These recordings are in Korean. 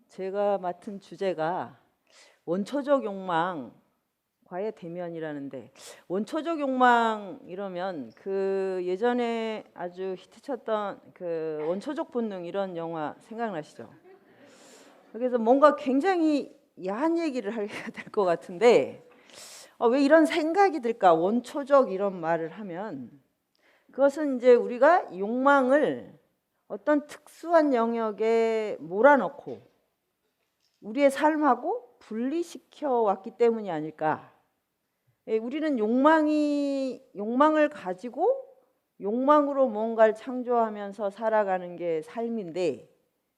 제가 맡은 주제가 원초적 욕망과의 대면이라는데, 원초적 욕망 이러면 그 예전에 아주 히트쳤던 그 원초적 본능 이런 영화 생각나시죠? 그래서 뭔가 굉장히 야한 얘기를 하게 될 것 같은데, 왜 이런 생각이 들까? 원초적 이런 말을 하면 그것은 이제 우리가 욕망을 어떤 특수한 영역에 몰아넣고 우리의 삶하고 분리시켜 왔기 때문이 아닐까. 우리는 욕망을 가지고 욕망으로 뭔가를 창조하면서 살아가는 게 삶인데,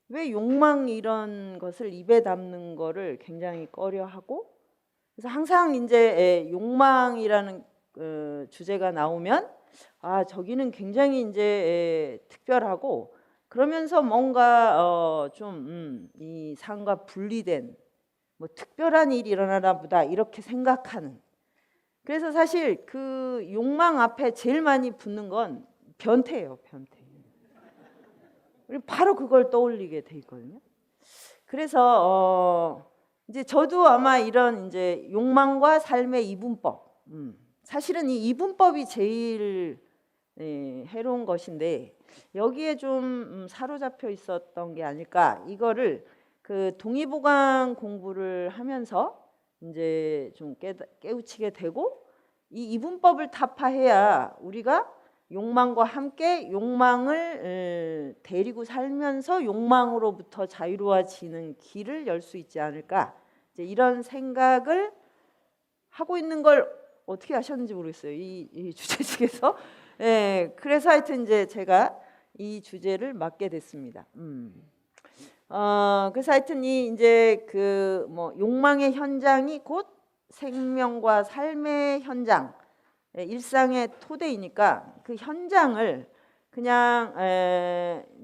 왜 욕망 이런 것을 입에 담는 거를 굉장히 꺼려하고, 그래서 항상 이제 욕망이라는 주제가 나오면 저기는 굉장히 이제 특별하고, 그러면서 뭔가 좀 이 삶과 분리된 뭐 특별한 일이 일어나나 보다 이렇게 생각하는. 그래서 사실 그 욕망 앞에 제일 많이 붙는 건 변태예요, 변태. 우리 바로 그걸 떠올리게 돼 있거든요. 그래서 이제 저도 아마 이런 이제 욕망과 삶의 이분법, 사실은 이 이분법이 제일 해로운 것인데, 여기에 좀 사로잡혀 있었던 게 아닐까. 이거를 그 동의보감 공부를 하면서 이제 좀 깨우치게 되고, 이 이분법을 타파해야 우리가 욕망과 함께 욕망을 데리고 살면서 욕망으로부터 자유로워지는 길을 열 수 있지 않을까. 이제 이런 생각을 하고 있는 걸 어떻게 아셨는지 모르겠어요, 이 주제측에서. 그래서 하여튼 이제 제가 이 주제를 맡게 됐습니다. 그래서 하여튼 이제 그 뭐 욕망의 현장이 곧 생명과 삶의 현장, 일상의 토대이니까 그 현장을 그냥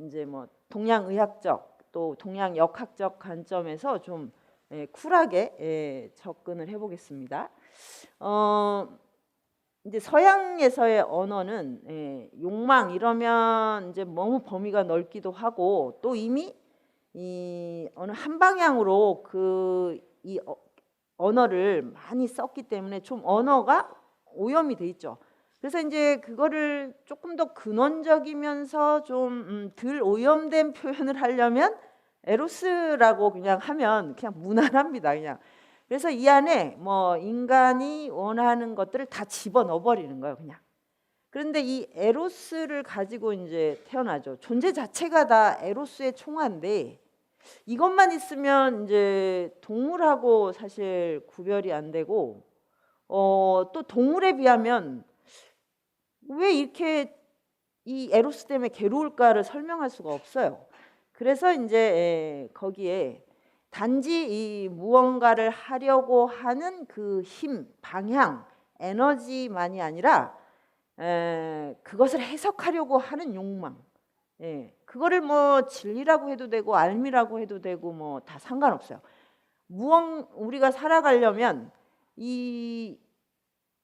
이제 뭐 동양의학적 또 동양역학적 관점에서 좀 쿨하게 접근을 해보겠습니다. 이제 서양에서의 언어는 욕망 이러면 이제 너무 범위가 넓기도 하고, 또 이미 이 어느 한 방향으로 이 언어를 많이 썼기 때문에 좀 언어가 오염이 돼 있죠. 그래서 이제 그거를 조금 더 근원적이면서 좀 덜 오염된 표현을 하려면 에로스라고 그냥 하면 그냥 무난합니다, 그냥. 그래서 이 안에 뭐 인간이 원하는 것들을 다 집어넣어 버리는 거예요, 그냥. 그런데 이 에로스를 가지고 이제 태어나죠. 존재 자체가 다 에로스의 총화인데, 이것만 있으면 이제 동물하고 사실 구별이 안 되고, 또 동물에 비하면 왜 이렇게 이 에로스 때문에 괴로울까를 설명할 수가 없어요. 그래서 이제 거기에 단지 이 무언가를 하려고 하는 그 힘, 방향, 에너지만이 아니라 그것을 해석하려고 하는 욕망, 그거를 뭐 진리라고 해도 되고 알미라고 해도 되고 뭐 다 상관없어요. 우리가 살아가려면 이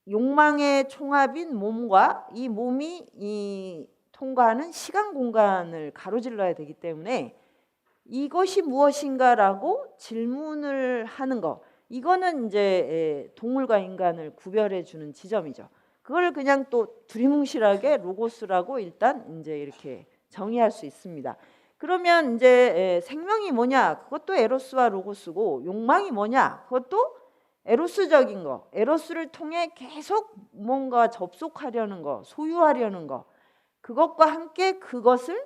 욕망의 총합인 몸과 이 몸이 통과하는 시간 공간을 가로질러야 되기 때문에, 이것이 무엇인가라고 질문을 하는 거, 이거는 이제 동물과 인간을 구별해 주는 지점이죠. 그걸 그냥 또 두리뭉실하게 로고스라고 일단 이제 이렇게 정의할 수 있습니다. 그러면 이제 생명이 뭐냐? 그것도 에로스와 로고스고, 욕망이 뭐냐? 그것도 에로스적인 거, 에로스를 통해 계속 뭔가 접속하려는 거, 소유하려는 거, 그것과 함께 그것을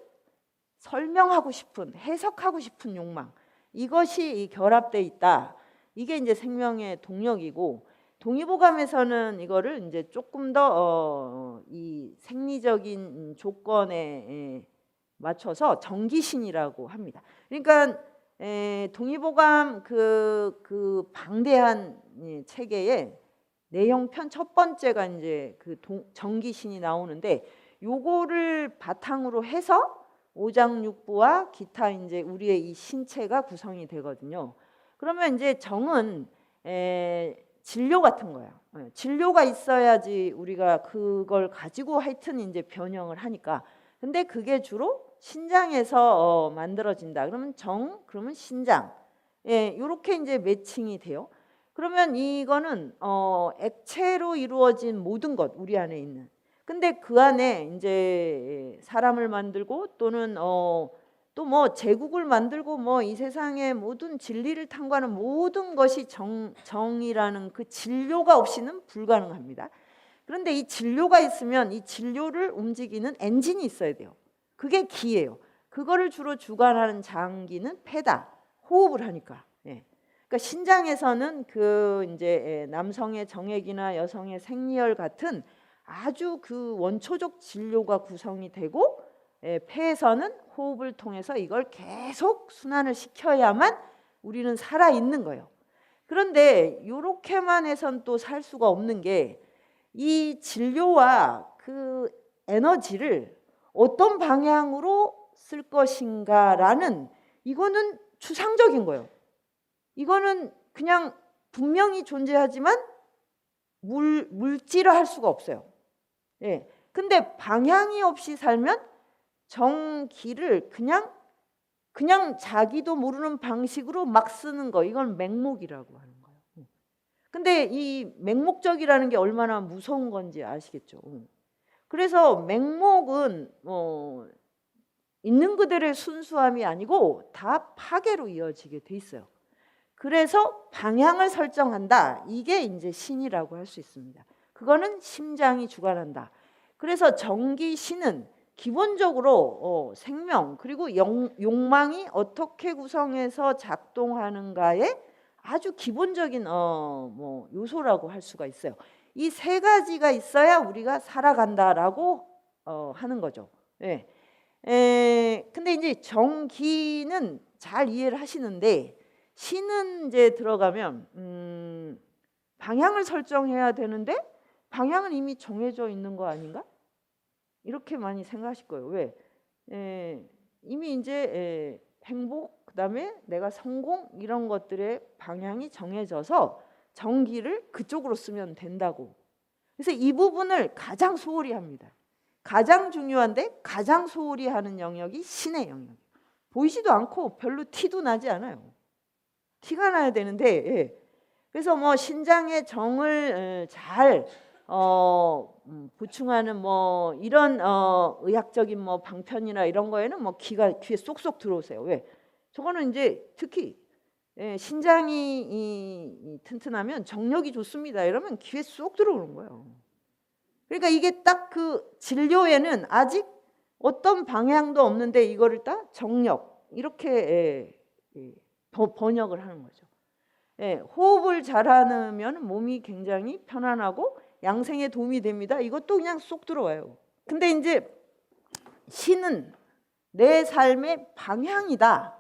설명하고 싶은, 해석하고 싶은 욕망, 이것이 결합돼 있다. 이게 이제 생명의 동력이고, 동의보감에서는 이거를 이제 조금 더 이 생리적인 조건에 맞춰서 정기신이라고 합니다. 그러니까 동의보감 그 방대한 체계의 내용편 첫 번째가 이제 그 정기신이 나오는데, 요거를 바탕으로 해서 오장육부와 기타 이제 우리의 이 신체가 구성이 되거든요. 그러면 이제 정은 진료 같은 거예요. 진료가 있어야지 우리가 그걸 가지고 하여튼 이제 변형을 하니까. 근데 그게 주로 신장에서 만들어진다. 그러면 그러면 신장. 예, 이렇게 이제 매칭이 돼요. 그러면 이거는 액체로 이루어진 모든 것 우리 안에 있는. 근데 그 안에 이제 사람을 만들고 또는 또 뭐 제국을 만들고 뭐 이 세상의 모든 진리를 탐구하는 모든 것이 정이라는 그 진료가 없이는 불가능합니다. 그런데 이 진료가 있으면 이 진료를 움직이는 엔진이 있어야 돼요. 그게 기예요. 그거를 주로 주관하는 장기는 폐다. 호흡을 하니까. 예. 그러니까 신장에서는 그 이제 남성의 정액이나 여성의 생리혈 같은 아주 그 원초적 진료가 구성이 되고, 폐에서는 호흡을 통해서 이걸 계속 순환을 시켜야만 우리는 살아 있는 거예요. 그런데 이렇게만 해선 또 살 수가 없는 게, 이 진료와 그 에너지를 어떤 방향으로 쓸 것인가라는, 이거는 추상적인 거예요. 이거는 그냥 분명히 존재하지만 물질화할 수가 없어요. 예. 근데 방향이 없이 살면 정기를 그냥 자기도 모르는 방식으로 막 쓰는 거, 이건 맹목이라고 하는 거예요. 근데 이 맹목적이라는 게 얼마나 무서운 건지 아시겠죠? 그래서 맹목은 있는 그대로의 순수함이 아니고 다 파괴로 이어지게 돼 있어요. 그래서 방향을 설정한다. 이게 이제 신이라고 할 수 있습니다. 그거는 심장이 주관한다. 그래서 정기신은 기본적으로 생명 그리고 욕망이 어떻게 구성해서 작동하는가의 아주 기본적인 뭐 요소라고 할 수가 있어요. 이 세 가지가 있어야 우리가 살아간다라고 하는 거죠. 예. 근데 이제 정기는 잘 이해를 하시는데, 신은 이제 들어가면 방향을 설정해야 되는데 방향은 이미 정해져 있는 거 아닌가? 이렇게 많이 생각하실 거예요. 왜? 이미 이제 행복, 그다음에 내가 성공, 이런 것들의 방향이 정해져서 정기를 그쪽으로 쓰면 된다고. 그래서 이 부분을 가장 소홀히 합니다. 가장 중요한데 가장 소홀히 하는 영역이 신의 영역이에요. 보이지도 않고 별로 티도 나지 않아요. 티가 나야 되는데, 예. 그래서 뭐 신장의 정을 잘 보충하는 뭐 이런 의학적인 뭐 방편이나 이런 거에는 뭐 귀에 쏙쏙 들어오세요. 왜? 저거는 이제 특히 신장이 튼튼하면 정력이 좋습니다. 이러면 귀에 쏙 들어오는 거예요. 그러니까 이게 딱 그 진료에는 아직 어떤 방향도 없는데 이거를 딱 정력 이렇게 번역을 하는 거죠. 호흡을 잘하면 몸이 굉장히 편안하고 양생에 도움이 됩니다. 이것도 그냥 쏙 들어와요. 근데 이제 신은 내 삶의 방향이다.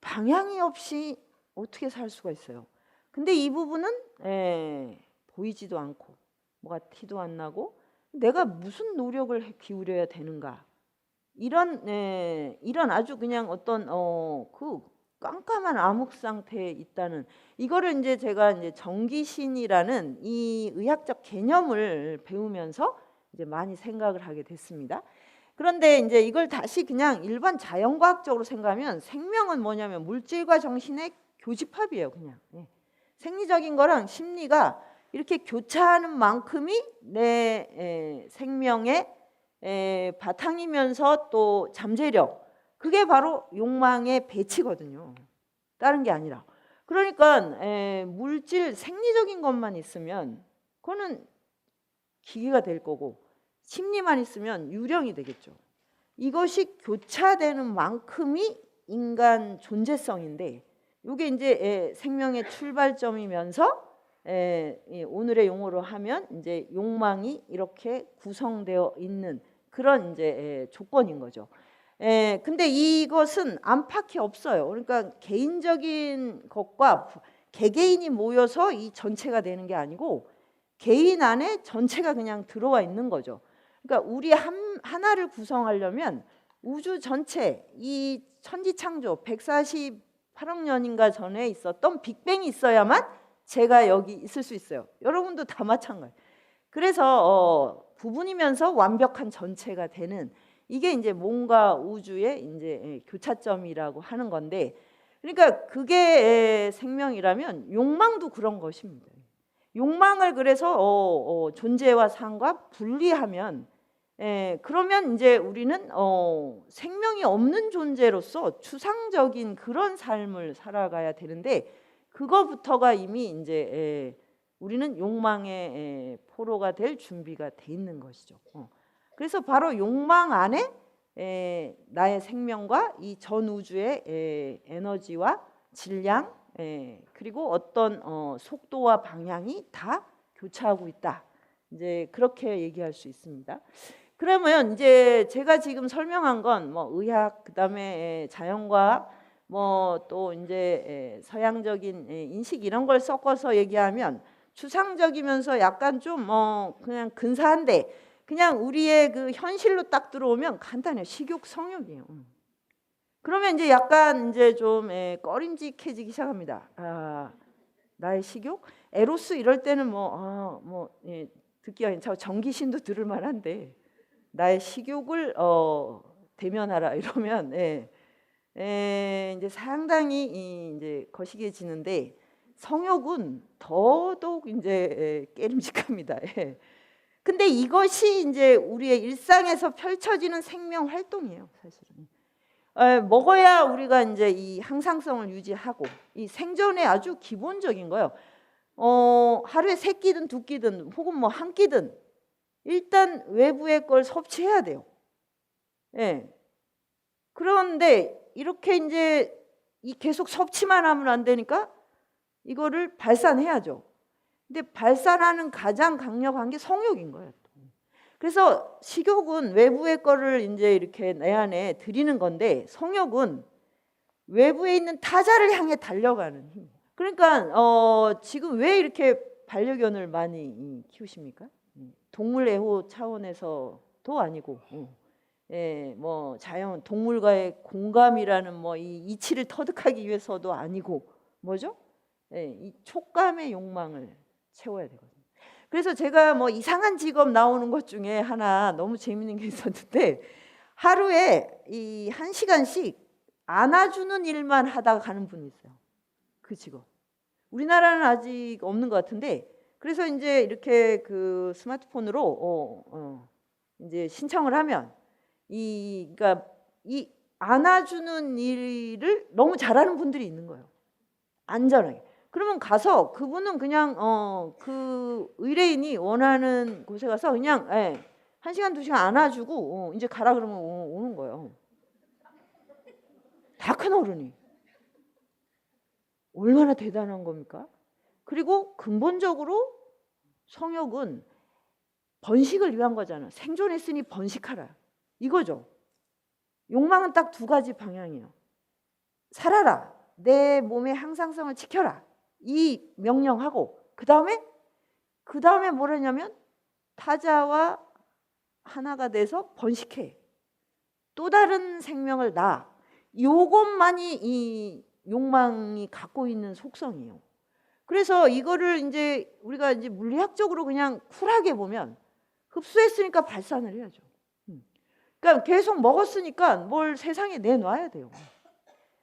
방향이 없이 어떻게 살 수가 있어요? 근데 이 부분은 보이지도 않고 뭐가 티도 안 나고 내가 무슨 노력을 기울여야 되는가? 이런 아주 그냥 어떤 그 깜깜한 암흑 상태에 있다는, 이거를 이제 제가 이제 정기신이라는 이 의학적 개념을 배우면서 이제 많이 생각을 하게 됐습니다. 그런데 이제 이걸 다시 그냥 일반 자연과학적으로 생각하면 생명은 뭐냐면 물질과 정신의 교집합이에요. 그냥 생리적인 거랑 심리가 이렇게 교차하는 만큼이 내 생명의 바탕이면서 또 잠재력, 그게 바로 욕망의 배치거든요. 다른 게 아니라. 그러니까 물질 생리적인 것만 있으면 그거는 기계가 될 거고, 심리만 있으면 유령이 되겠죠. 이것이 교차되는 만큼이 인간 존재성인데, 이게 이제 생명의 출발점이면서 오늘의 용어로 하면 이제 욕망이 이렇게 구성되어 있는 그런 이제 조건인 거죠. 근데 이것은 안팎이 없어요. 그러니까 개인적인 것과 개개인이 모여서 이 전체가 되는 게 아니고 개인 안에 전체가 그냥 들어와 있는 거죠. 그러니까 우리 하나를 구성하려면 우주 전체, 이 천지창조 148억 년인가 전에 있었던 빅뱅이 있어야만 제가 여기 있을 수 있어요. 여러분도 다 마찬가지예요. 그래서 부분이면서 완벽한 전체가 되는 이게 이제 몸과 우주의 이제 교차점이라고 하는 건데, 그러니까 그게 생명이라면 욕망도 그런 것입니다. 욕망을 그래서 존재와 삶과 분리하면, 그러면 이제 우리는 생명이 없는 존재로서 추상적인 그런 삶을 살아가야 되는데, 그거부터가 이미 이제 우리는 욕망의 포로가 될 준비가 돼 있는 것이죠. 그래서 바로 욕망 안에 나의 생명과 이 전 우주의 에너지와 질량, 그리고 어떤 속도와 방향이 다 교차하고 있다. 이제 그렇게 얘기할 수 있습니다. 그러면 이제 제가 지금 설명한 건 뭐 의학, 그다음에 자연과학, 뭐 또 이제 서양적인 인식 이런 걸 섞어서 얘기하면 추상적이면서 약간 좀 그냥 근사한데, 그냥 우리의 그 현실로 딱 들어오면 간단해요. 식욕, 성욕이에요. 그러면 이제 약간 이제 좀 꺼림직해지기 시작합니다. 나의 식욕, 에로스 이럴 때는 듣기가 괜찮고 정기신도 들을 만한데, 나의 식욕을 대면하라 이러면 이제 상당히 이제 거시기해지는데, 성욕은 더더욱 이제 깨림직합니다. 근데 이것이 이제 우리의 일상에서 펼쳐지는 생명 활동이에요, 사실은. 먹어야 우리가 이제 이 항상성을 유지하고, 이 생존의 아주 기본적인 거예요. 하루에 3끼든 2끼든 혹은 뭐 1끼든 일단 외부의 걸 섭취해야 돼요. 그런데 이렇게 이제 계속 섭취만 하면 안 되니까 이거를 발산해야죠. 근데 발산하는 가장 강력한 게 성욕인 거예요. 그래서 식욕은 외부의 거를 이제 이렇게 내 안에 들이는 건데, 성욕은 외부에 있는 타자를 향해 달려가는 힘. 그러니까 지금 왜 이렇게 반려견을 많이 키우십니까? 동물 애호 차원에서도 아니고, 뭐 자연 동물과의 공감이라는 뭐 이 이치를 터득하기 위해서도 아니고, 뭐죠? 이 촉감의 욕망을 채워야 되거든요. 그래서 제가 뭐 이상한 직업 나오는 것 중에 하나 너무 재밌는 게 있었는데, 하루에 이 1시간씩 안아주는 일만 하다가 가는 분이 있어요. 그 직업. 우리나라는 아직 없는 것 같은데, 그래서 이제 이렇게 그 스마트폰으로 이제 신청을 하면 그러니까 이 안아주는 일을 너무 잘하는 분들이 있는 거예요. 안전하게. 그러면 가서 그분은 그냥 그 의뢰인이 원하는 곳에 가서 그냥 1시간 2시간 안아주고 이제 가라 그러면 오는 거예요. 다 큰 어른이. 얼마나 대단한 겁니까? 그리고 근본적으로 성욕은 번식을 위한 거잖아. 생존했으니 번식하라. 이거죠. 욕망은 딱 2가지 방향이에요. 살아라. 내 몸의 항상성을 지켜라. 이 명령하고, 그 다음에 뭐라냐면 타자와 하나가 돼서 번식해. 또 다른 생명을 낳아. 요것만이 이 욕망이 갖고 있는 속성이에요. 그래서 이거를 이제 우리가 이제 물리학적으로 그냥 쿨하게 보면, 흡수했으니까 발산을 해야죠. 그러니까 계속 먹었으니까 뭘 세상에 내놔야 돼요.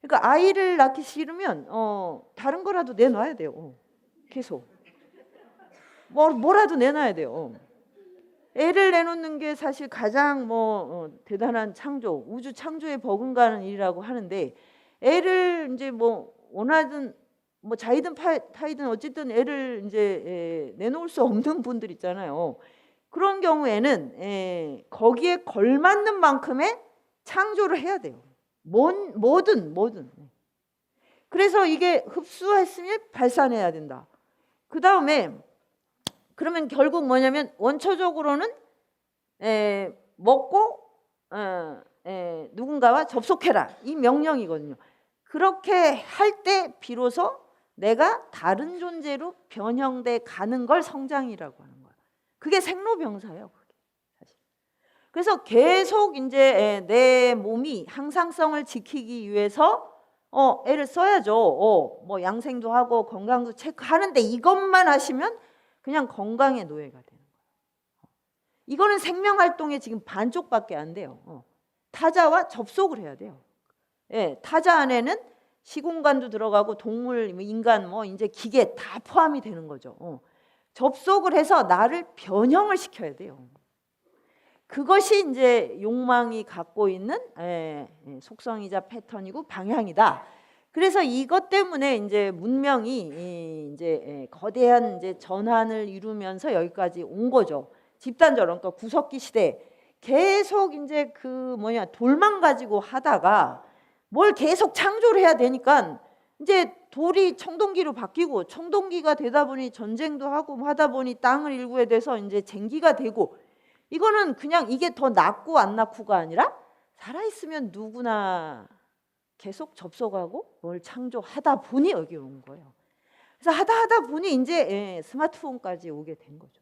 그러니까 아이를 낳기 싫으면 다른 거라도 내놔야 돼요. 계속 뭐라도 내놔야 돼요. 애를 내놓는 게 사실 가장 대단한 창조, 우주 창조에 버금가는 일이라고 하는데, 애를 이제 뭐 원하든 뭐 자이든 타이든 어쨌든 애를 이제 내놓을 수 없는 분들 있잖아요. 그런 경우에는 거기에 걸맞는 만큼의 창조를 해야 돼요. 뭐든. 그래서 이게 흡수했으면 발산해야 된다. 그 다음에 그러면 결국 뭐냐면 원초적으로는 먹고 누군가와 접속해라. 이 명령이거든요. 그렇게 할 때 비로소 내가 다른 존재로 변형돼 가는 걸 성장이라고 하는 거예요. 그게 생로병사예요. 그게 사실. 그래서 계속 이제 내 몸이 항상성을 지키기 위해서 애를 써야죠. 뭐 양생도 하고 건강도 체크하는데, 이것만 하시면 그냥 건강의 노예가 되는 거예요. 이거는 생명활동의 지금 반쪽밖에 안 돼요. 타자와 접속을 해야 돼요. 예, 타자 안에는 시공간도 들어가고 동물, 인간, 뭐 이제 기계 다 포함이 되는 거죠. 접속을 해서 나를 변형을 시켜야 돼요. 그것이 이제 욕망이 갖고 있는 속성이자 패턴이고 방향이다. 그래서 이것 때문에 이제 문명이 이제 거대한 이제 전환을 이루면서 여기까지 온 거죠. 집단적으로, 그러니까 구석기 시대 계속 이제 그 돌만 가지고 하다가 뭘 계속 창조를 해야 되니까 이제 돌이 청동기로 바뀌고, 청동기가 되다 보니 전쟁도 하고 하다 보니 땅을 일구에 돼서 이제 쟁기가 되고, 이거는 그냥 이게 더 낫고 안 낫고가 아니라 살아있으면 누구나 계속 접속하고 뭘 창조하다 보니 여기 온 거예요. 그래서 하다 보니 이제 스마트폰까지 오게 된 거죠.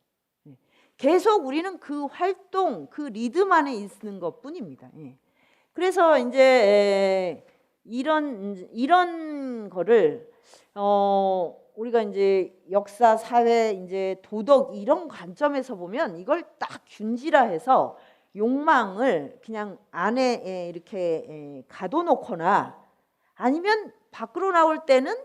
계속 우리는 그 활동, 그 리듬 안에 있는 것 뿐입니다. 그래서 이제 이런 거를 우리가 이제 역사, 사회, 이제 도덕 이런 관점에서 보면 이걸 딱 균질화해서 욕망을 그냥 안에 이렇게 가둬놓거나 아니면 밖으로 나올 때는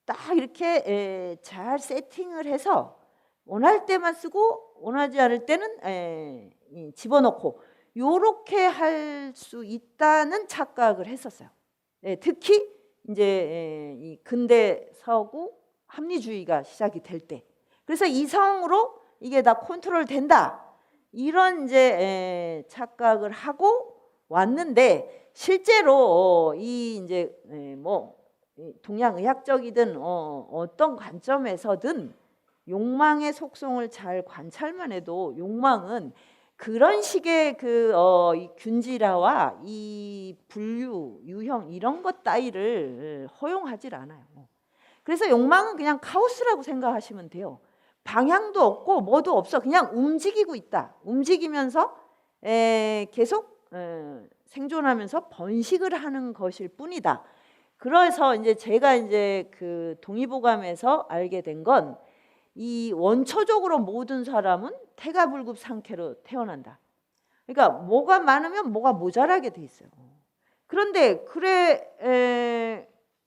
딱 이렇게 잘 세팅을 해서 원할 때만 쓰고 원하지 않을 때는 집어넣고 요렇게 할 수 있다는 착각을 했었어요. 특히 이제 이 근대 서구 합리주의가 시작이 될 때, 그래서 이성으로 이게 다 컨트롤 된다 이런 이제 착각을 하고 왔는데, 실제로 이 이제 뭐 동양의학적이든 어떤 관점에서든 욕망의 속성을 잘 관찰만 해도 욕망은 그런 식의 이 균질화와 이 분류, 유형 이런 것 따위를 허용하질 않아요. 그래서 욕망은 그냥 카오스라고 생각하시면 돼요. 방향도 없고 뭐도 없어. 그냥 움직이고 있다. 움직이면서 계속 생존하면서 번식을 하는 것일 뿐이다. 그래서 이제 제가 이제 그 동의보감에서 알게 된 건, 이 원초적으로 모든 사람은 태가불급 상태로 태어난다. 그러니까 뭐가 많으면 뭐가 모자라게 돼 있어요. 그런데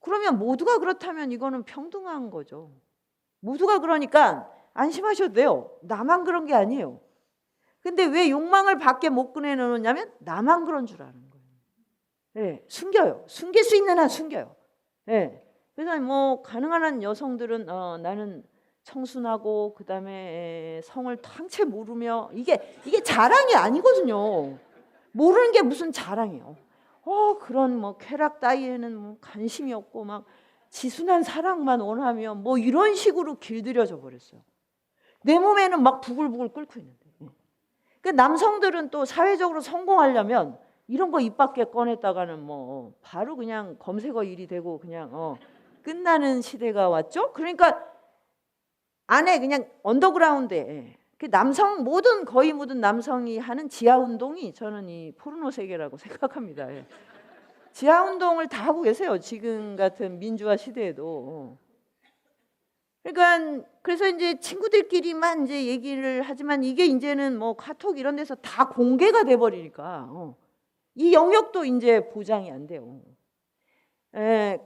그러면 모두가 그렇다면 이거는 평등한 거죠. 모두가 그러니까 안심하셔도 돼요. 나만 그런 게 아니에요. 근데 왜 욕망을 밖에 못 꺼내놓느냐면 나만 그런 줄 아는 거예요. 숨겨요. 숨길 수 있는 한 숨겨요. 그래서 뭐 가능한 한 여성들은 나는 청순하고 그다음에 성을 탕채 모르며, 이게 자랑이 아니거든요. 모르는 게 무슨 자랑이에요. 그런 뭐 쾌락 따위에는 뭐 관심이 없고 막 지순한 사랑만 원하며 뭐 이런 식으로 길들여져 버렸어요. 내 몸에는 막 부글부글 끓고 있는데. 그 남성들은 또 사회적으로 성공하려면 이런 거 입 밖에 꺼냈다가는 뭐 바로 그냥 검색어 1이 되고 그냥 끝나는 시대가 왔죠. 그러니까 안에 그냥 언더그라운드에 그 거의 모든 남성이 하는 지하 운동이 저는 이 포르노 세계라고 생각합니다. 지하 운동을 다 하고 계세요. 지금 같은 민주화 시대에도. 그러니까 그래서 이제 친구들끼리만 이제 얘기를 하지만 이게 이제는 뭐 카톡 이런 데서 다 공개가 돼 버리니까 이 영역도 이제 보장이 안 돼요.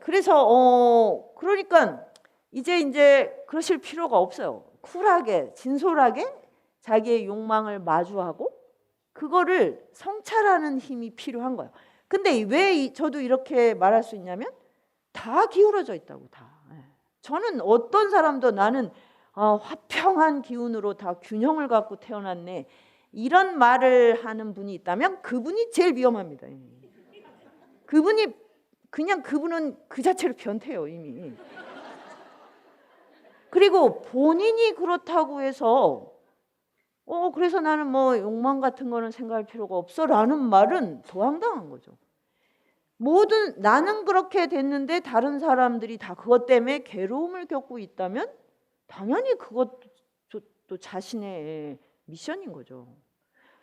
그래서 그러니까 이제 그러실 필요가 없어요. 쿨하게 진솔하게 자기의 욕망을 마주하고 그거를 성찰하는 힘이 필요한 거예요. 근데 왜 저도 이렇게 말할 수 있냐면 다 기울어져 있다고. 다. 저는 어떤 사람도 나는 화평한 기운으로 다 균형을 갖고 태어났네 이런 말을 하는 분이 있다면 그분이 제일 위험합니다. 그분은 그 자체로 변태예요 이미. 그리고 본인이 그렇다고 해서 그래서 나는 뭐 욕망 같은 거는 생각할 필요가 없어 라는 말은 더 황당한 거죠. 나는 그렇게 됐는데 다른 사람들이 다 그것 때문에 괴로움을 겪고 있다면 당연히 그것도 자신의 미션인 거죠.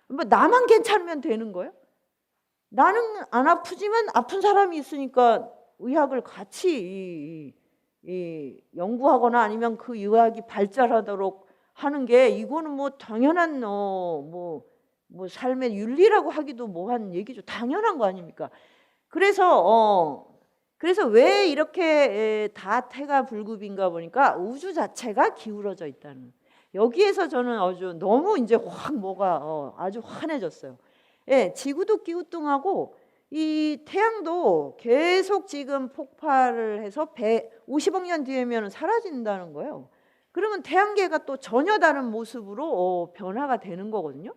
뭐 나만 괜찮으면 되는 거예요? 나는 안 아프지만 아픈 사람이 있으니까 의학을 같이 연구하거나 아니면 그 의학이 발달하도록 하는 게 이거는 뭐 당연한 뭐 뭐 삶의 윤리라고 하기도 뭐한 얘기죠. 당연한 거 아닙니까? 그래서 왜 이렇게 다 태가 불급인가 보니까 우주 자체가 기울어져 있다는, 여기에서 저는 아주 너무 이제 확 뭐가 아주 환해졌어요. 예, 지구도 기우뚱하고 이 태양도 계속 지금 폭발을 해서 150억 년 뒤에면 사라진다는 거예요. 그러면 태양계가 또 전혀 다른 모습으로 변화가 되는 거거든요.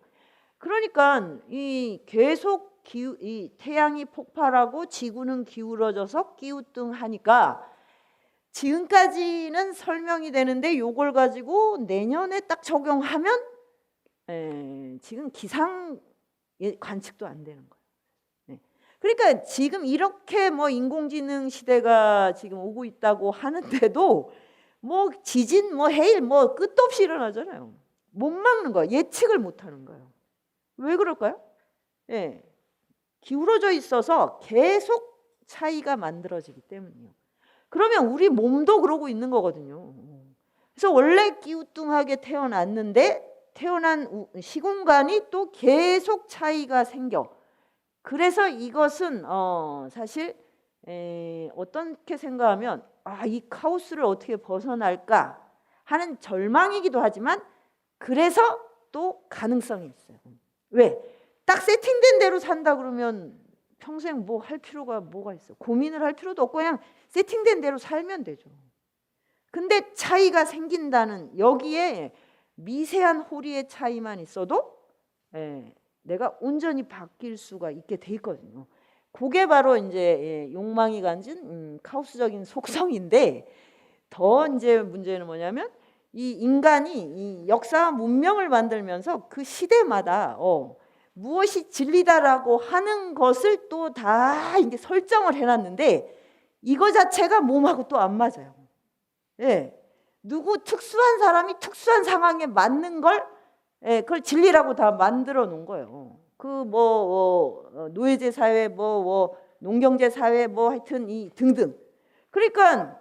그러니까 이 계속 이 태양이 폭발하고 지구는 기울어져서 기우뚱하니까 지금까지는 설명이 되는데 요걸 가지고 내년에 딱 적용하면 지금 기상 관측도 안 되는 거예요. 네. 그러니까 지금 이렇게 뭐 인공지능 시대가 지금 오고 있다고 하는데도 뭐 지진, 뭐 해일, 뭐 끝도 없이 일어나잖아요. 못 막는 거야. 예측을 못 하는 거예요. 왜 그럴까요? 예. 기울어져 있어서 계속 차이가 만들어지기 때문이에요. 그러면 우리 몸도 그러고 있는 거거든요. 그래서 원래 기우뚱하게 태어났는데 태어난 시공간이 또 계속 차이가 생겨. 그래서 이것은 사실 어떻게 생각하면 이 카오스를 어떻게 벗어날까 하는 절망이기도 하지만 그래서 또 가능성이 있어요. 왜? 딱 세팅된 대로 산다 그러면 평생 뭐 할 필요가 뭐가 있어? 고민을 할 필요도 없고 그냥 세팅된 대로 살면 되죠. 근데 차이가 생긴다는, 여기에 미세한 호리의 차이만 있어도 내가 온전히 바뀔 수가 있게 돼 있거든요. 그게 바로 이제 욕망이 가진 카오스적인 속성인데, 더 이제 문제는 뭐냐면 이 인간이 이 역사와 문명을 만들면서 그 시대마다 무엇이 진리다라고 하는 것을 또 다 이제 설정을 해놨는데 이거 자체가 몸하고 또 안 맞아요. 예, 누구 특수한 사람이 특수한 상황에 맞는 걸 그걸 진리라고 다 만들어 놓은 거예요. 그 뭐 노예제 사회, 뭐 농경제 사회, 뭐 하여튼 이 등등. 그러니까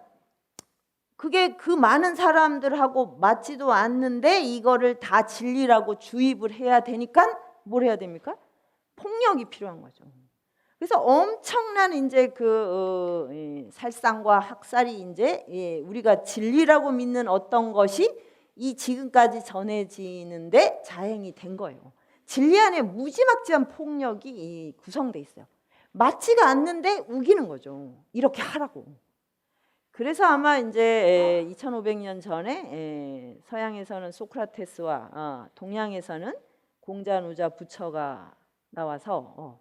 그게 그 많은 사람들하고 맞지도 않는데 이거를 다 진리라고 주입을 해야 되니까 뭘 해야 됩니까? 폭력이 필요한 거죠. 그래서 엄청난 이제 그 살상과 학살이 이제 우리가 진리라고 믿는 어떤 것이 이 지금까지 전해지는데 자행이 된 거예요. 진리 안에 무지막지한 폭력이 구성돼 있어요. 맞지가 않는데 우기는 거죠. 이렇게 하라고. 그래서 아마 이제 2500년 전에 서양에서는 소크라테스와 동양에서는 공자누자 부처가 나와서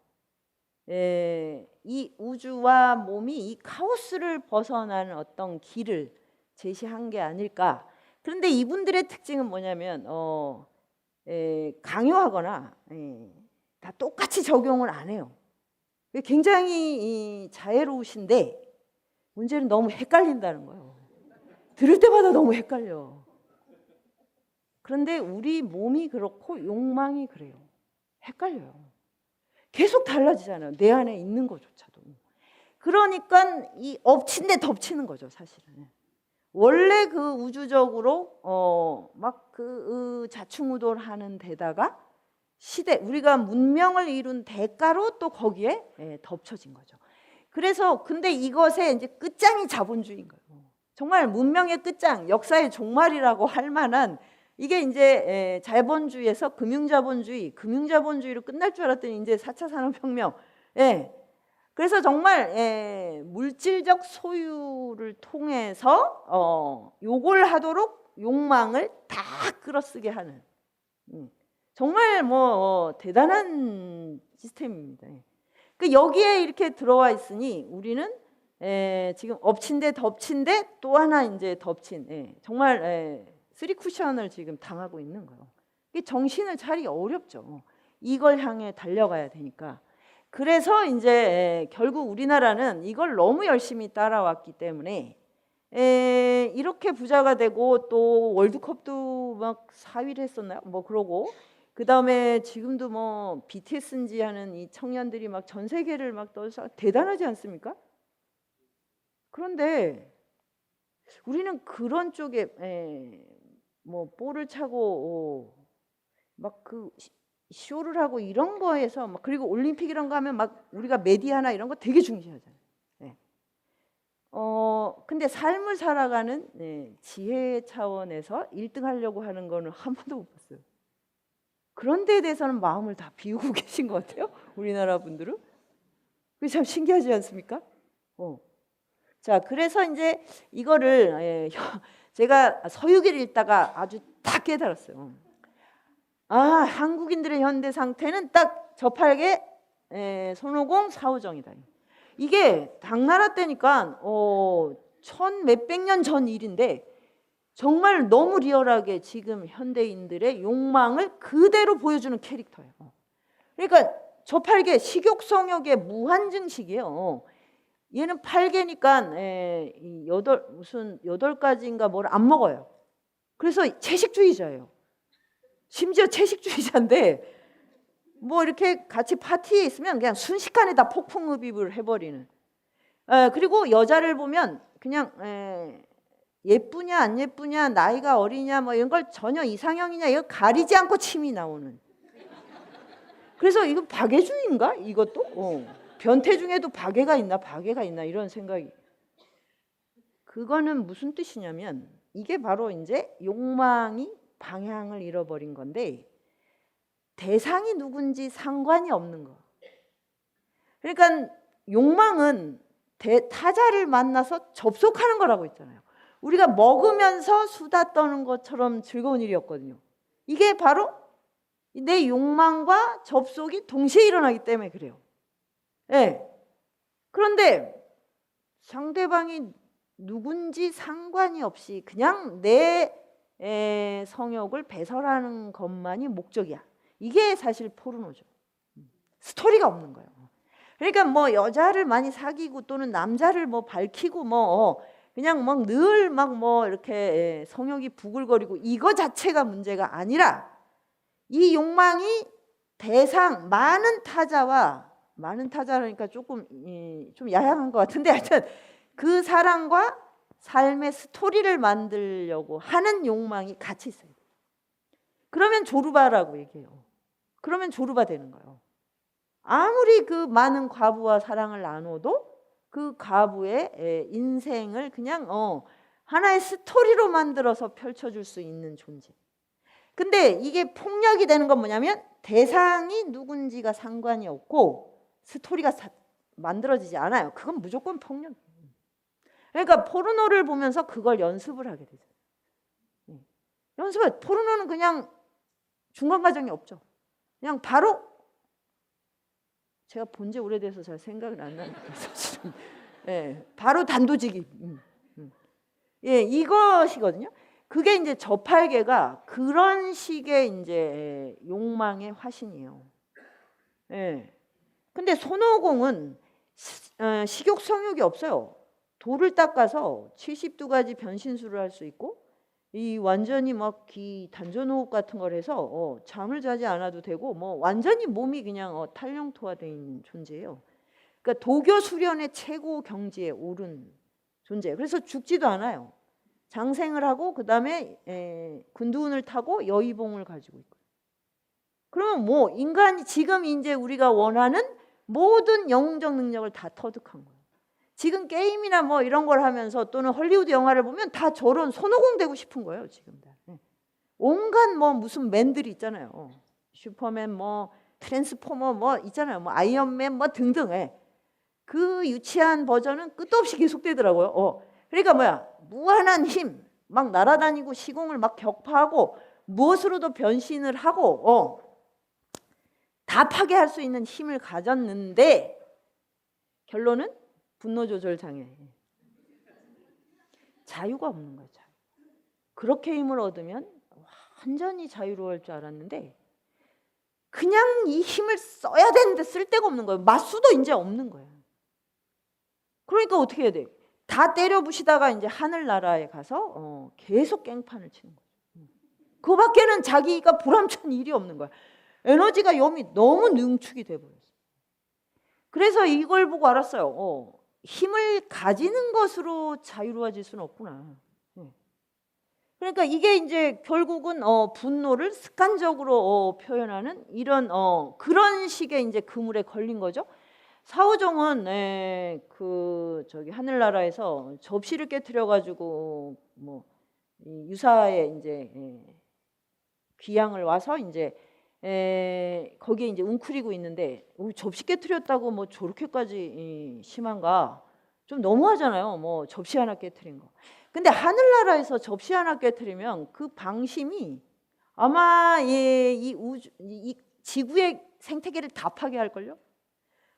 이 우주와 몸이 이 카오스를 벗어나는 어떤 길을 제시한 게 아닐까. 그런데 이분들의 특징은 뭐냐면 강요하거나 다 똑같이 적용을 안 해요. 굉장히 자애로우신데 문제는 너무 헷갈린다는 거예요. 들을 때마다 너무 헷갈려. 그런데 우리 몸이 그렇고 욕망이 그래요. 헷갈려요. 계속 달라지잖아요. 내 안에 있는 것조차도. 그러니까 이 엎친 데 덮치는 거죠, 사실은. 원래 그 우주적으로 막 그 자충우돌하는 데다가 시대, 우리가 문명을 이룬 대가로 또 거기에 덮쳐진 거죠. 그래서 근데 이것의 이제 끝장이 자본주의인 거예요. 정말 문명의 끝장, 역사의 종말이라고 할 만한 이게 이제 자본주의에서 금융자본주의로 끝날 줄 알았더니 이제 4차 산업혁명. 그래서 정말 물질적 소유를 통해서 요걸 하도록 욕망을 다 끌어쓰게 하는 정말 뭐 대단한 시스템입니다. 그 여기에 이렇게 들어와 있으니 우리는 지금 엎친 데 덮친 데 또 하나 이제 덮친 정말 쓰리 쿠션을 지금 당하고 있는 거예요. 이게 정신을 차리기 어렵죠. 이걸 향해 달려가야 되니까. 그래서 이제 결국 우리나라는 이걸 너무 열심히 따라왔기 때문에 이렇게 부자가 되고 또 월드컵도 막 4위를 했었나요? 뭐 그러고 그 다음에 지금도 뭐 BTS인지 하는 이 청년들이 막 전 세계를 막 떠서 대단하지 않습니까? 그런데 우리는 그런 쪽에 뭐 볼을 차고 막 그 쇼를 하고 이런 거에서 막, 그리고 올림픽 이런 거 하면 막 우리가 메디아나 이런 거 되게 중시하잖아요. 네. 근데 삶을 살아가는 지혜 차원에서 1등 하려고 하는 거는 한 번도 못 봤어요. 그런 데에 대해서는 마음을 다 비우고 계신 것 같아요. 우리나라 분들은. 그게 참 신기하지 않습니까? 자, 그래서 이제 이거를 제가 서유기를 읽다가 아주 딱 깨달았어요. 아, 한국인들의 현대 상태는 딱 저팔계 손오공 사후정이다. 이게 당나라 때니까 천 몇백 년 전 일인데 정말 너무 리얼하게 지금 현대인들의 욕망을 그대로 보여주는 캐릭터예요. 그러니까 저팔계 식욕성욕의 무한증식이에요. 얘는 8개니까 무슨 8가지인가 뭘 안 먹어요. 그래서 채식주의자예요. 심지어 채식주의자인데 뭐 이렇게 같이 파티에 있으면 그냥 순식간에 다 폭풍흡입을 해버리는. 그리고 여자를 보면 그냥 예쁘냐 안 예쁘냐 나이가 어리냐 뭐 이런 걸 전혀 이상형이냐 이거 가리지 않고 침이 나오는. 그래서 이거 박애주의인가 이것도? 변태 중에도 박애가 있나 이런 생각이. 그거는 무슨 뜻이냐면 이게 바로 이제 욕망이 방향을 잃어버린 건데 대상이 누군지 상관이 없는 거. 그러니까 욕망은 타자를 만나서 접속하는 거라고 있잖아요. 우리가 먹으면서 수다 떠는 것처럼 즐거운 일이었거든요. 이게 바로 내 욕망과 접속이 동시에 일어나기 때문에 그래요. 그런데 상대방이 누군지 상관이 없이 그냥 내 성욕을 배설하는 것만이 목적이야. 이게 사실 포르노죠. 스토리가 없는 거예요. 그러니까 뭐 여자를 많이 사귀고 또는 남자를 뭐 밝히고 뭐 그냥 막 늘 막 뭐 이렇게 성욕이 부글거리고 이거 자체가 문제가 아니라 이 욕망이 대상 많은 타자라니까 조금 좀 야양한 것 같은데 하여튼 그 사람과 삶의 스토리를 만들려고 하는 욕망이 같이 있어요. 그러면 조르바라고 얘기해요. 그러면 조르바 되는 거예요. 아무리 그 많은 과부와 사랑을 나눠도 그 과부의 인생을 그냥 하나의 스토리로 만들어서 펼쳐줄 수 있는 존재. 근데 이게 폭력이 되는 건 뭐냐면 대상이 누군지가 상관이 없고 스토리가 만들어지지 않아요. 그건 무조건 폭력이에요. 그러니까 포르노를 보면서 그걸 연습을 하게 되죠. 연습을. 포르노는 그냥 중간 과정이 없죠. 그냥 바로 제가 본 지 오래돼서 잘 생각이 안 나는데 사실은 바로 단도직입. 이것이거든요. 그게 이제 저팔계가 그런 식의 이제 욕망의 화신이에요. 근데 손오공은 식욕 성욕이 없어요. 돌을 닦아서 72가지 변신술을 할 수 있고 이 완전히 막 단전호흡 같은 걸 해서 잠을 자지 않아도 되고 뭐 완전히 몸이 그냥 탄력토화되어 있는 존재예요. 그러니까 도교 수련의 최고 경지에 오른 존재예요. 그래서 죽지도 않아요. 장생을 하고 그 다음에 군두운을 타고 여의봉을 가지고 있고. 그러면 뭐 인간이 지금 이제 우리가 원하는 모든 영웅적 능력을 다 터득한 거예요. 지금 게임이나 뭐 이런 걸 하면서 또는 헐리우드 영화를 보면 다 저런 손오공 되고 싶은 거예요. 지금 다. 온갖 뭐 무슨 맨들이 있잖아요. 슈퍼맨 뭐 트랜스포머 뭐 있잖아요. 뭐 아이언맨 뭐 등등. 그 유치한 버전은 끝도 없이 계속되더라고요. 그러니까 뭐야 무한한 힘 막 날아다니고 시공을 막 격파하고 무엇으로도 변신을 하고 다 파괴할 수 있는 힘을 가졌는데 결론은 분노 조절 장애. 자유가 없는 거예요. 자유. 그렇게 힘을 얻으면 완전히 자유로울 줄 알았는데 그냥 이 힘을 써야 되는데 쓸 데가 없는 거예요. 맞수도 이제 없는 거예요. 그러니까 어떻게 해야 돼? 다 때려 부시다가 이제 하늘나라에 가서 계속 깽판을 치는 거예요. 그밖에는 자기가 보람찬 일이 없는 거야. 에너지가 너무 능축이 돼버렸어요. 그래서 이걸 보고 알았어요. 힘을 가지는 것으로 자유로워질 수는 없구나. 그러니까 이게 이제 결국은 분노를 습관적으로 표현하는 이런 그런 식의 이제 그물에 걸린 거죠. 사오정은 그 저기 하늘나라에서 접시를 깨트려 가지고 뭐 이 유사에 이제 귀양을 와서 이제 거기에 이제 웅크리고 있는데 접시 깨트렸다고 뭐 저렇게까지 심한가? 좀 너무하잖아요. 뭐 접시 하나 깨트린 거. 근데 하늘나라에서 접시 하나 깨트리면 그 방심이 아마 이 지구의 생태계를 다 파괴할걸요.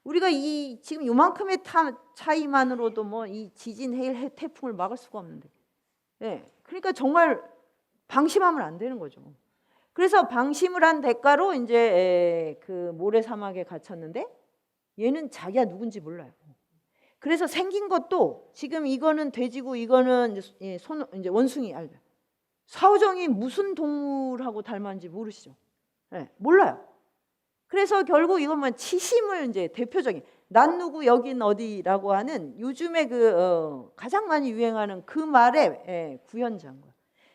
우리가 이 지금 요만큼의 차이만으로도 뭐 이 지진, 해일, 태풍을 막을 수가 없는데, 그러니까 정말 방심하면 안 되는 거죠. 그래서 방심을 한 대가로 이제 그 모래 사막에 갇혔는데 얘는 자기가 누군지 몰라요. 그래서 생긴 것도 지금 이거는 돼지고 이거는 이제 원숭이 알죠. 사오정이 무슨 동물하고 닮았는지 모르시죠? 몰라요. 그래서 결국 이것만 치심을 이제 대표적인 난 누구 여긴 어디라고 하는 요즘에 그 가장 많이 유행하는 그 말의 구현자인 거야.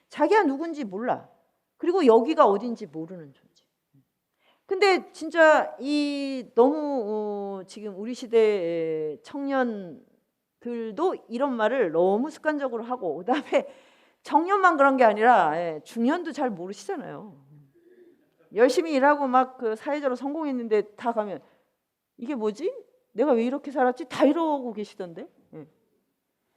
자기가 누군지 몰라. 그리고 여기가 어딘지 모르는 존재. 근데 진짜 이 너무 지금 우리 시대 청년들도 이런 말을 너무 습관적으로 하고, 그다음에 청년만 그런 게 아니라 중년도 잘 모르시잖아요. 열심히 일하고 막 그 사회적으로 성공했는데 다 가면 이게 뭐지? 내가 왜 이렇게 살았지? 다 이러고 계시던데.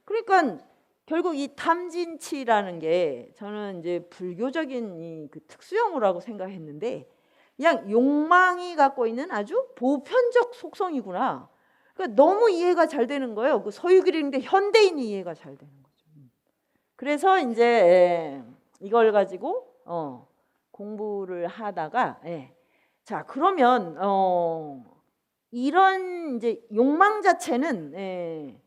그러니까 결국 이 탐진치라는 게 저는 이제 불교적인 이 그 특수용어라고 생각했는데 그냥 욕망이 갖고 있는 아주 보편적 속성이구나. 그러니까 너무 이해가 잘 되는 거예요. 그 서유길인데 현대인이 이해가 잘 되는 거죠. 그래서 이제 이걸 가지고 공부를 하다가 자 그러면 이런 이제 욕망 자체는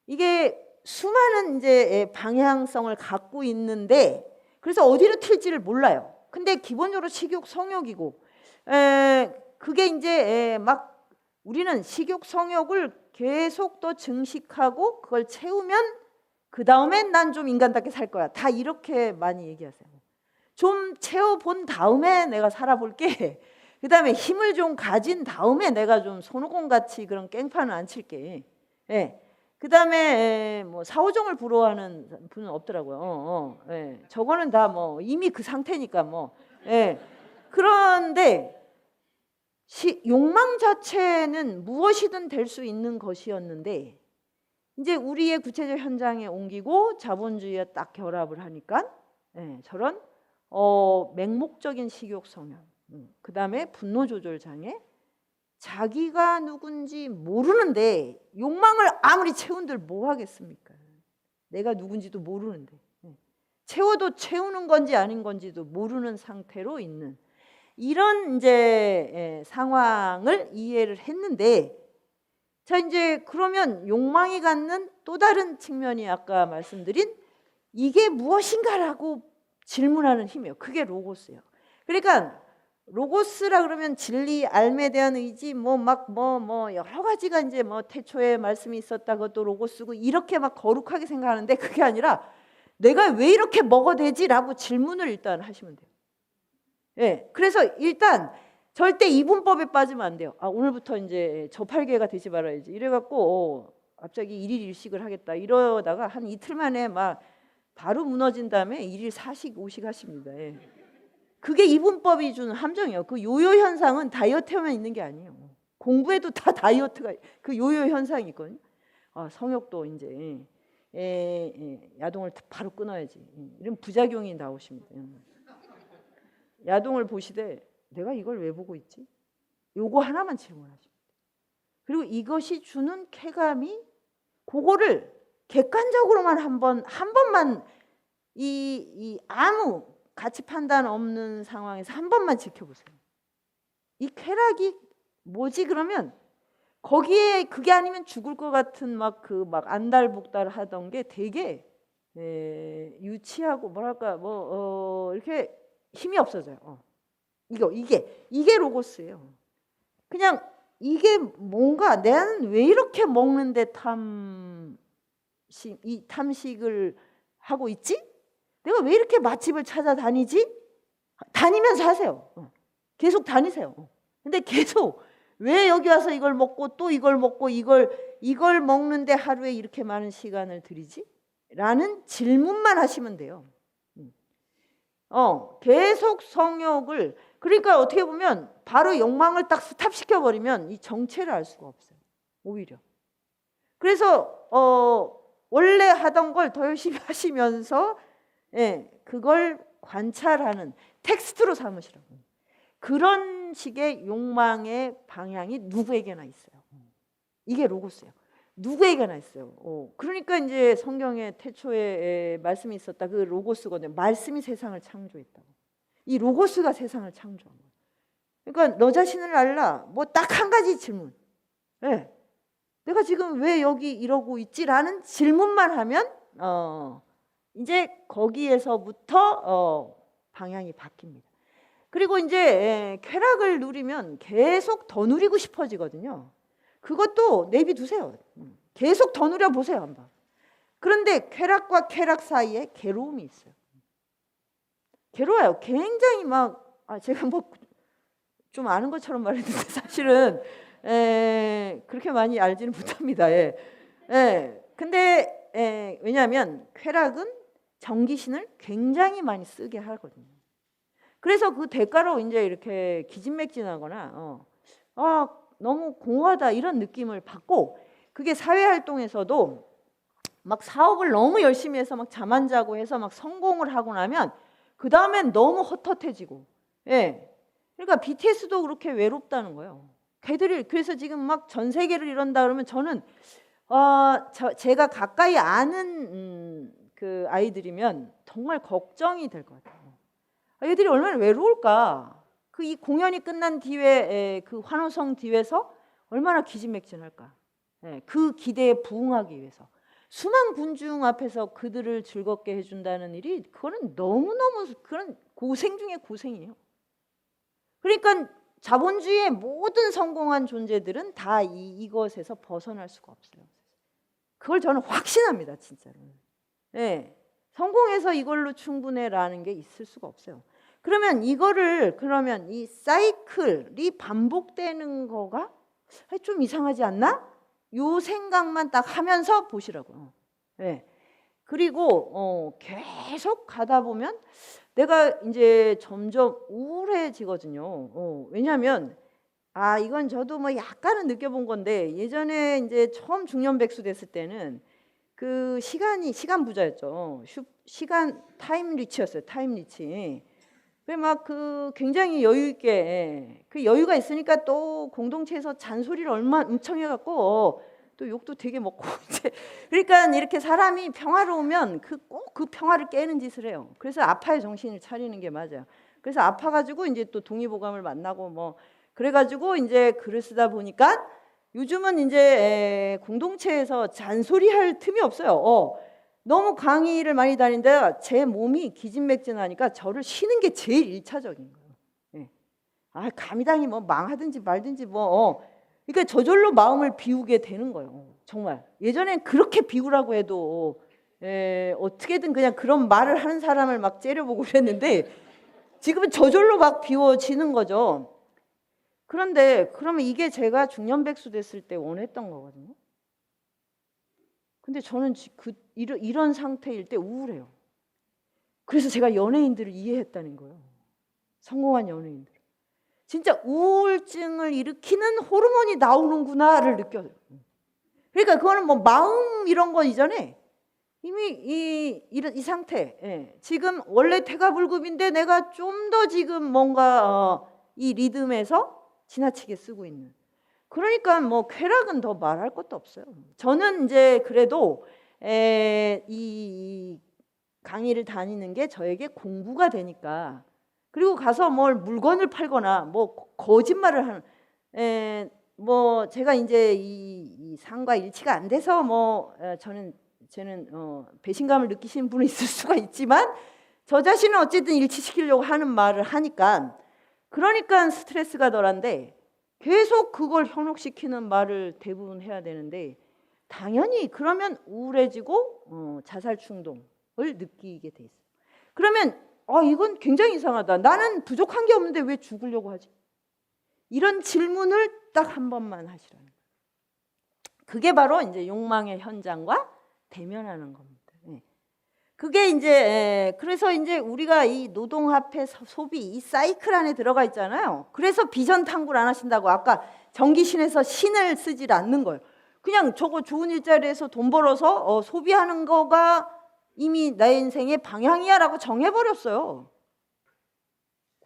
이게 수많은 이제 방향성을 갖고 있는데 그래서 어디로 튈지를 몰라요. 근데 기본적으로 식욕 성욕이고 그게 이제 막 우리는 식욕 성욕을 계속 또 증식하고 그걸 채우면 그 다음엔 난 좀 인간답게 살 거야. 다 이렇게 많이 얘기하세요. 좀 채워본 다음에 내가 살아볼게. 그 다음에 힘을 좀 가진 다음에 내가 좀 손오공같이 그런 깽판은 안 칠게. 그 다음에 뭐 사오정을 부러워하는 분은 없더라고요. 저거는 다 뭐 이미 그 상태니까 뭐. 그런데 욕망 자체는 무엇이든 될 수 있는 것이었는데 이제 우리의 구체적 현장에 옮기고 자본주의와 딱 결합을 하니까 저런 맹목적인 식욕 성향, 그 다음에 분노 조절 장애, 자기가 누군지 모르는데 욕망을 아무리 채운들 뭐 하겠습니까? 내가 누군지도 모르는데 채워도 채우는 건지 아닌 건지도 모르는 상태로 있는 이런 이제 상황을 이해를 했는데, 자 이제 그러면 욕망이 갖는 또 다른 측면이 아까 말씀드린 이게 무엇인가라고 질문하는 힘이에요. 그게 로고스예요. 그러니까 로고스라 그러면 진리, 알에 대한 의지, 뭐 여러 가지가 이제 뭐 태초에 말씀이 있었다 그것도 로고스고 이렇게 막 거룩하게 생각하는데 그게 아니라 내가 왜 이렇게 먹어대지라고 질문을 일단 하시면 돼요. 그래서 일단 절대 이분법에 빠지면 안 돼요. 오늘부터 이제 저팔계가 되지 말아야지. 이래갖고 갑자기 일일 일식을 하겠다. 이러다가 한 이틀 만에 막 바로 무너진 다음에 일일 사식 오식 하십니다. 그게 이분법이 주는 함정이에요. 그 요요 현상은 다이어트에만 있는 게 아니에요. 공부에도 다 다이어트가 그 요요 현상이 있거든요. 성욕도 이제 야동을 바로 끊어야지. 이런 부작용이 나오십니다. 야동을 보시되 내가 이걸 왜 보고 있지? 요거 하나만 질문하십니다. 그리고 이것이 주는 쾌감이 그거를 객관적으로만 한 번만 이 아무 가치 판단 없는 상황에서 한 번만 지켜보세요. 이 쾌락이 뭐지 그러면 거기에 그게 아니면 죽을 것 같은 막 안달복달 하던 게 되게 유치하고 뭐랄까 이렇게 힘이 없어져요. 이게 로고스예요. 그냥 이게 뭔가 나는 왜 이렇게 먹는데 탐식을 하고 있지? 내가 왜 이렇게 맛집을 찾아다니지? 다니면서 하세요. 계속 다니세요. 근데 계속 왜 여기 와서 이걸 먹고 또 이걸 먹고 이걸 먹는데 하루에 이렇게 많은 시간을 들이지? 라는 질문만 하시면 돼요. 계속 성욕을, 그러니까 어떻게 보면 바로 욕망을 딱 스탑시켜 버리면 이 정체를 알 수가 없어요. 오히려. 그래서 원래 하던 걸 더 열심히 하시면서 그걸 관찰하는 텍스트로 삼으시라고. 그런 식의 욕망의 방향이 누구에게나 있어요. 이게 로고스예요. 누구에게나 있어요. 그러니까 이제 성경에 태초에 말씀이 있었다. 그 로고스거든요. 말씀이 세상을 창조했다고. 이 로고스가 세상을 창조한 거예요. 그러니까 너 자신을 알라. 뭐 딱 한 가지 질문. 내가 지금 왜 여기 이러고 있지라는 질문만 하면 이제 거기에서부터 방향이 바뀝니다. 그리고 이제 쾌락을 누리면 계속 더 누리고 싶어지거든요. 그것도 내비두세요. 계속 더 누려보세요 한번. 그런데 쾌락과 쾌락 사이에 괴로움이 있어요. 괴로워요. 굉장히 막 제가 뭐 좀 아는 것처럼 말했는데 사실은 그렇게 많이 알지는 못합니다. 근데 왜냐하면 쾌락은 정기신을 굉장히 많이 쓰게 하거든요. 그래서 그 대가로 이제 이렇게 기진맥진하거나 너무 공허하다 이런 느낌을 받고, 그게 사회활동에서도 막 사업을 너무 열심히 해서 막 잠 안 자고 해서 막 성공을 하고 나면 그 다음엔 너무 헛헛해지고, 그러니까 BTS도 그렇게 외롭다는 거예요. 걔들이 그래서 지금 막 전 세계를 이런다 그러면 저는 제가 가까이 아는 그 아이들이면 정말 걱정이 될 것 같아요. 얘들이 얼마나 외로울까? 그 이 공연이 끝난 뒤에 그 환호성 뒤에서 얼마나 기진맥진할까? 그 기대에 부응하기 위해서 수만 군중 앞에서 그들을 즐겁게 해준다는 일이, 그거는 너무너무 그런 고생 중에 고생이에요. 그러니까 자본주의의 모든 성공한 존재들은 다 이것에서 벗어날 수가 없어요. 그걸 저는 확신합니다, 진짜로. 성공해서 이걸로 충분해라는 게 있을 수가 없어요. 그러면 그러면 이 사이클이 반복되는 거가 좀 이상하지 않나? 요 생각만 딱 하면서 보시라고요. 그리고 계속 가다 보면 내가 이제 점점 우울해지거든요. 왜냐하면 이건 저도 뭐 약간은 느껴본 건데, 예전에 이제 처음 중년백수 됐을 때는 그 시간 부자였죠. 시간 타임 리치였어요. 타임 리치. 막 그 굉장히 여유 있게, 그 여유가 있으니까 또 공동체에서 잔소리를 엄청 해갖고 또 욕도 되게 먹고 이제, 그러니까 이렇게 사람이 평화로우면 꼭 그 평화를 깨는 짓을 해요. 그래서 아파의 정신을 차리는 게 맞아요. 그래서 아파가지고 이제 또 동의보감을 만나고 뭐 그래가지고 이제 글을 쓰다 보니까 요즘은 이제 공동체에서 잔소리할 틈이 없어요. 너무 강의를 많이 다니는데 제 몸이 기진맥진하니까 저를 쉬는 게 제일 일차적인 거예요. 감히당히 뭐 망하든지 말든지 그러니까 저절로 마음을 비우게 되는 거예요. 정말 예전엔 그렇게 비우라고 해도 어떻게든 그냥 그런 말을 하는 사람을 막 째려보고 그랬는데 지금은 저절로 막 비워지는 거죠. 그런데 그러면 이게 제가 중년백수 됐을 때 원했던 거거든요. 근데 저는 이런 상태일 때 우울해요. 그래서 제가 연예인들을 이해했다는 거예요. 성공한 연예인들. 진짜 우울증을 일으키는 호르몬이 나오는구나를 느껴요. 그러니까 그거는 뭐 마음 이런 거 이전에 이미 이 상태, 지금 원래 태가불급인데 내가 좀 더 지금 뭔가 이 리듬에서 지나치게 쓰고 있는. 그러니까 뭐 쾌락은 더 말할 것도 없어요. 저는 이제 그래도 이 강의를 다니는 게 저에게 공부가 되니까, 그리고 가서 뭘 물건을 팔거나 뭐 거짓말을 하는, 뭐 제가 이제 이 상과 일치가 안 돼서 저는 배신감을 느끼시는 분은 있을 수가 있지만 저 자신은 어쨌든 일치시키려고 하는 말을 하니까, 그러니까 스트레스가 덜한데 계속 그걸 현혹시키는 말을 대부분 해야 되는데, 당연히 그러면 우울해지고 자살 충동을 느끼게 돼 있어요. 그러면 이건 굉장히 이상하다. 나는 부족한 게 없는데 왜 죽으려고 하지? 이런 질문을 딱 한 번만 하시라는 거예요. 그게 바로 이제 욕망의 현장과 대면하는 겁니다. 그게 이제 그래서 이제 우리가 이 노동화폐 소비 이 사이클 안에 들어가 있잖아요. 그래서 비전 탐구를 안 하신다고. 아까 전기신에서 신을 쓰질 않는 거예요. 그냥 저거 좋은 일자리에서 돈 벌어서 소비하는 거가 이미 나의 인생의 방향이야라고 정해버렸어요.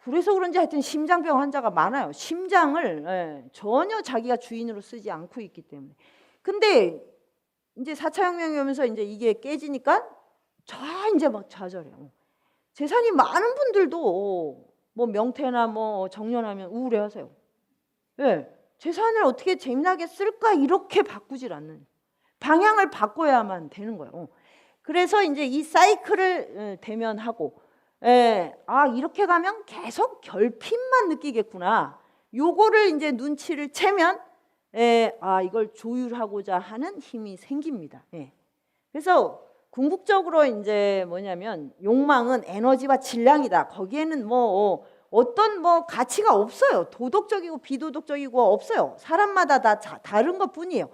그래서 그런지 하여튼 심장병 환자가 많아요. 심장을 전혀 자기가 주인으로 쓰지 않고 있기 때문에. 근데 이제 4차 혁명이 오면서 이제 이게 깨지니까 이제 막 좌절해요. 재산이 많은 분들도 뭐 명태나 뭐 정년하면 우울해하세요. 재산을 어떻게 재미나게 쓸까 이렇게 바꾸질 않는, 방향을 바꿔야만 되는 거예요. 그래서 이제 이 사이클을 대면하고, 이렇게 가면 계속 결핍만 느끼겠구나. 요거를 이제 눈치를 채면, 이걸 조율하고자 하는 힘이 생깁니다. 그래서 궁극적으로 이제 뭐냐면 욕망은 에너지와 질량이다. 거기에는 뭐 어떤 뭐 가치가 없어요. 도덕적이고 비도덕적이고 없어요. 사람마다 다 다른 것 뿐이에요.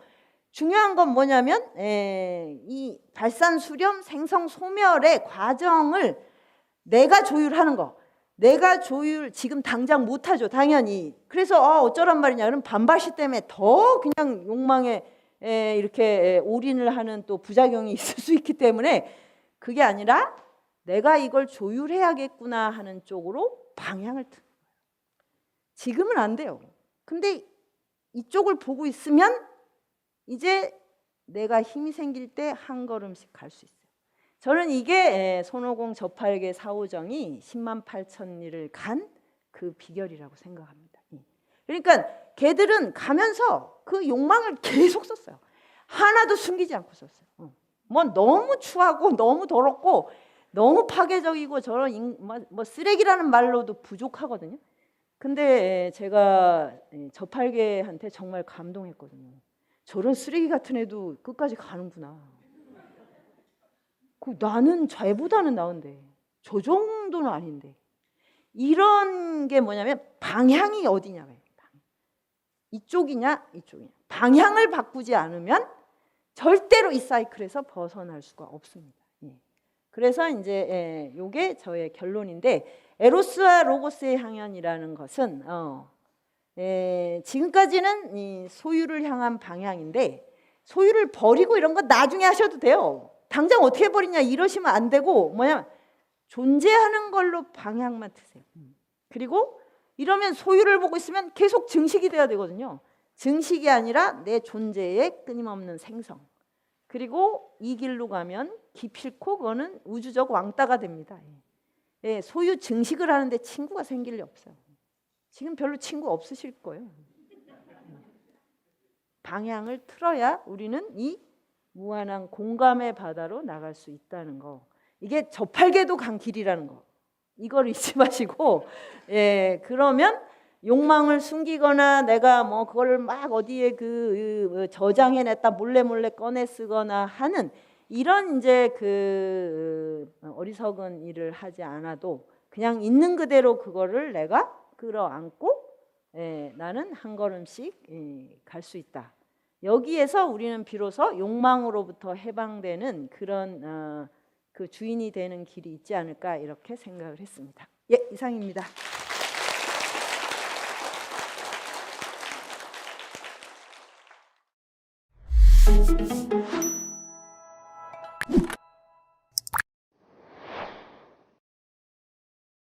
중요한 건 뭐냐면 이 발산, 수렴, 생성, 소멸의 과정을 내가 조율하는 거. 내가 조율 지금 당장 못하죠. 당연히. 그래서 어쩌란 말이냐. 그럼 반발시 때문에 더 그냥 욕망에 이렇게 올인을 하는 또 부작용이 있을 수 있기 때문에 그게 아니라 내가 이걸 조율해야겠구나 하는 쪽으로 방향을 트는 거예요. 지금은 안 돼요. 근데 이쪽을 보고 있으면 이제 내가 힘이 생길 때 한 걸음씩 갈 수 있어요. 저는 이게 손오공 저팔계 사오정이 10만 8천 리를 간 그 비결이라고 생각합니다. 그러니까 걔들은 가면서 그 욕망을 계속 썼어요. 하나도 숨기지 않고 썼어요. 뭐 너무 추하고 너무 더럽고 너무 파괴적이고 저런 뭐 쓰레기라는 말로도 부족하거든요. 근데 제가 저팔계한테 정말 감동했거든요. 저런 쓰레기 같은 애도 끝까지 가는구나. 나는 쟤보다는 나은데 저 정도는 아닌데. 이런 게 뭐냐면 방향이 어디냐면 이쪽이냐 이쪽이냐. 방향을 바꾸지 않으면 절대로 이 사이클에서 벗어날 수가 없습니다. 그래서 이제 요게 저의 결론인데, 에로스와 로고스의 향연이라는 것은 지금까지는 이 소유를 향한 방향인데, 소유를 버리고 이런 거 나중에 하셔도 돼요. 당장 어떻게 버리냐 이러시면 안 되고, 뭐냐 존재하는 걸로 방향만 트세요. 그리고 이러면 소유를 보고 있으면 계속 증식이 돼야 되거든요. 증식이 아니라 내 존재의 끊임없는 생성. 그리고 이 길로 가면 기필코 그거는 우주적 왕따가 됩니다. 소유 증식을 하는데 친구가 생길 리 없어요. 지금 별로 친구 없으실 거예요. 방향을 틀어야 우리는 이 무한한 공감의 바다로 나갈 수 있다는 거. 이게 저팔계도 간 길이라는 거. 이걸 잊지 마시고, 그러면 욕망을 숨기거나 내가 뭐 그걸 막 어디에 저장해냈다 몰래 꺼내 쓰거나 하는 이런 이제 어리석은 일을 하지 않아도 그냥 있는 그대로 그거를 내가 끌어안고 나는 한 걸음씩 갈 수 있다. 여기에서 우리는 비로소 욕망으로부터 해방되는 그런 그 주인이 되는 길이 있지 않을까 이렇게 생각을 했습니다. 이상입니다.